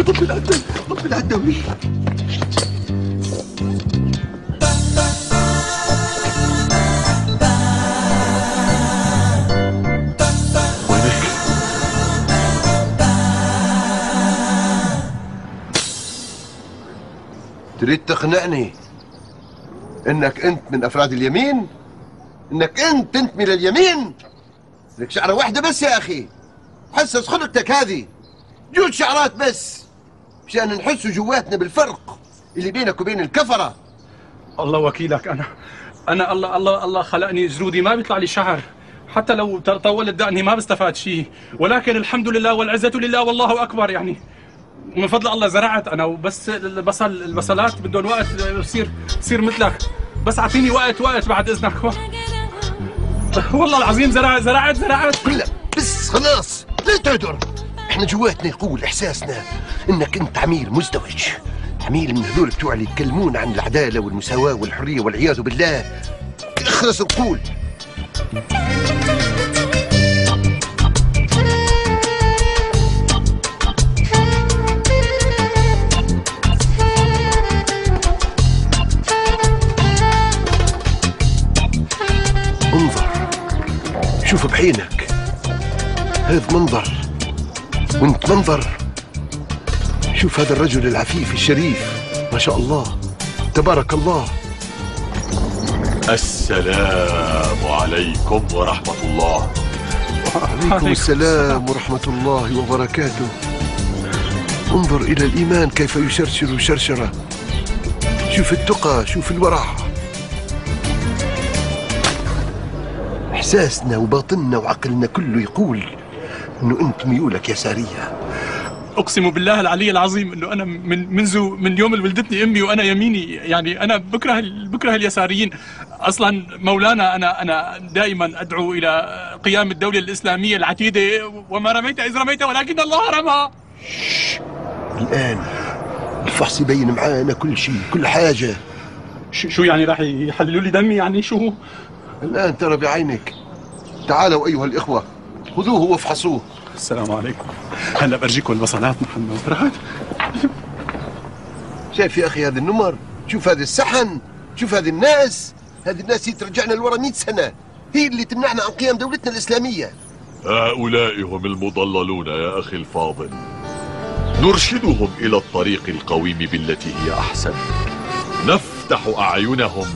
طب العدوي، طب العدوي. وينك؟ تريد تقنعني انك انت من افراد اليمين؟ انك انت تنتمي لليمين؟ لك شعره واحده بس يا اخي، حسس خلقتك هذه جود شعرات بس مشان نحس جواتنا بالفرق اللي بينك وبين الكفره. الله وكيلك، انا الله خلقني جلودي ما بيطلع لي شعر، حتى لو طولت دقني ما بستفاد شيء، ولكن الحمد لله والعزة لله والله اكبر. يعني من فضل الله زرعت انا، وبس البصلات بدهم وقت بصير مثلك، بس اعطيني وقت بعد اذنك. والله العظيم زرعت. لا بس خلاص لا تعذر، احنا جواتنا يقول احساسنا انك انت عميل مزدوج، عميل من هذول بتوع اللي يتكلمون عن العداله والمساواه والحريه والعياذ بالله. اخرس القول. انظر، شوف بعينك، هذا منظر وانت منظر. شوف هذا الرجل العفيف الشريف، ما شاء الله تبارك الله. السلام عليكم ورحمة الله. وعليكم السلام ورحمة الله وبركاته. انظر إلى الإيمان كيف يشرشر شرشرة، شوف التقى، شوف الورع. إحساسنا وباطننا وعقلنا كله يقول إنه أنت ميولك يسارية. اقسم بالله العلي العظيم انه انا من يوم اللي ولدتني امي وانا يميني. يعني انا بكره اليساريين اصلا. مولانا انا دائما ادعو الى قيام الدوله الاسلاميه العتيده، وما رميت اذ رميت ولكن الله رمى. الان الفحص يبين معانا كل شيء، كل حاجه. شو يعني راح يحللوا لي دمي؟ يعني شو الان ترى بعينك. تعالوا ايها الاخوه، خذوه وافحصوه. السلام عليكم. هلا برجيكم البصلات محمد. راد شايف يا اخي هذا النمر؟ شوف هذا السحن، شوف هذه الناس هي ترجعنا لورا 100 سنه، هي اللي تمنعنا عن قيام دولتنا الاسلاميه. هؤلاء هم المضللون يا أخي الفاضل، نرشدهم إلى الطريق القويم بالتي هي أحسن، نفتح أعينهم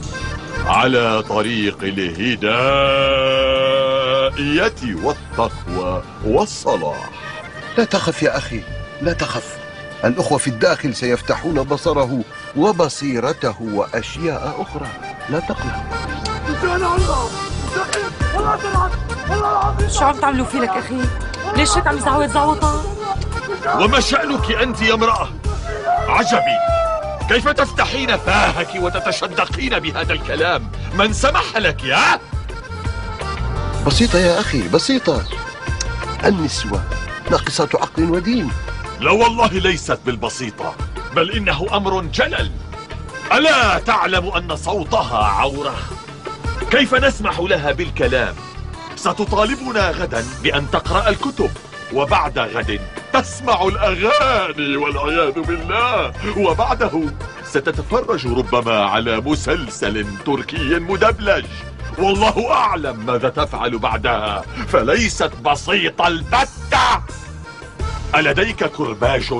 على طريق الهداية والتقوى والصلاح. لا تخف يا أخي، لا تخف، الأخوة في الداخل سيفتحون بصره وبصيرته وأشياء أخرى، لا تقلق. شو عم تعملوا فيه لك أخي؟ ليش هيك عم يزعوط زعوطة؟ وما شأنك أنت يا امرأة؟ عجبي كيف تفتحين فاهك وتتشدقين بهذا الكلام؟ من سمح لك يا؟ بسيطة يا أخي، بسيطة. النسوة ناقصات عقل ودين. لا والله ليست بالبسيطة، بل إنه أمر جلل. ألا تعلم أن صوتها عورة؟ كيف نسمح لها بالكلام؟ ستطالبنا غدا بأن تقرأ الكتب، وبعد غد تسمع الأغاني والعياذ بالله، وبعده ستتفرج ربما على مسلسل تركي مدبلج، والله أعلم ماذا تفعل بعدها، فليست بسيطة البتة. ألديك كرباج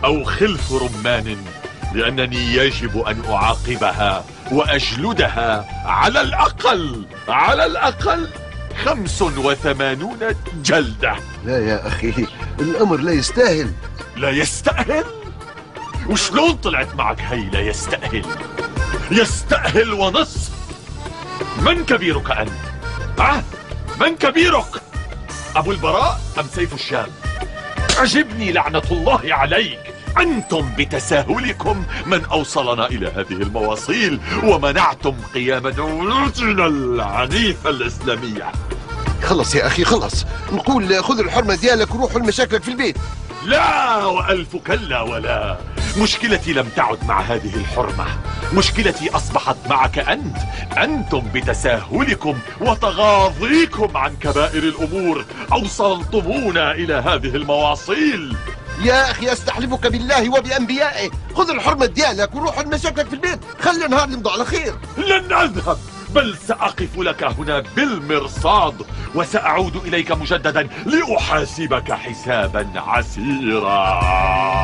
أو خلف رمان؟ لأنني يجب أن أعاقبها وأجلدها على الأقل 85 جلدة. لا يا أخي، الأمر لا يستاهل. لا يستاهل؟ وشلون طلعت معك هي لا يستاهل؟ يستاهل ونصف. من كبيرك أنت؟ من كبيرك؟ أبو البراء أم سيف الشام؟ عجبني لعنة الله عليك. أنتم بتساهلكم من أوصلنا إلى هذه المواصيل ومنعتم قيام دولتنا العنيفة الإسلامية. خلص يا أخي خلص، نقول خذ الحرمة ديالك وروحوا لمشاكلك في البيت. لا وألف كلا ولا. مشكلتي لم تعد مع هذه الحرمة، مشكلتي أصبحت معك أنت. أنتم بتساهلكم وتغاضيكم عن كبائر الأمور أوصلتمونا إلى هذه المواصيل. يا أخي أستحلفك بالله وبأنبيائه، خذ الحرمة ديالك وروح لمشاكلك في البيت، خلي النهار يمضي على خير. لن أذهب، بل سأقف لك هنا بالمرصاد، وسأعود إليك مجددا لأحاسبك حسابا عسيرا.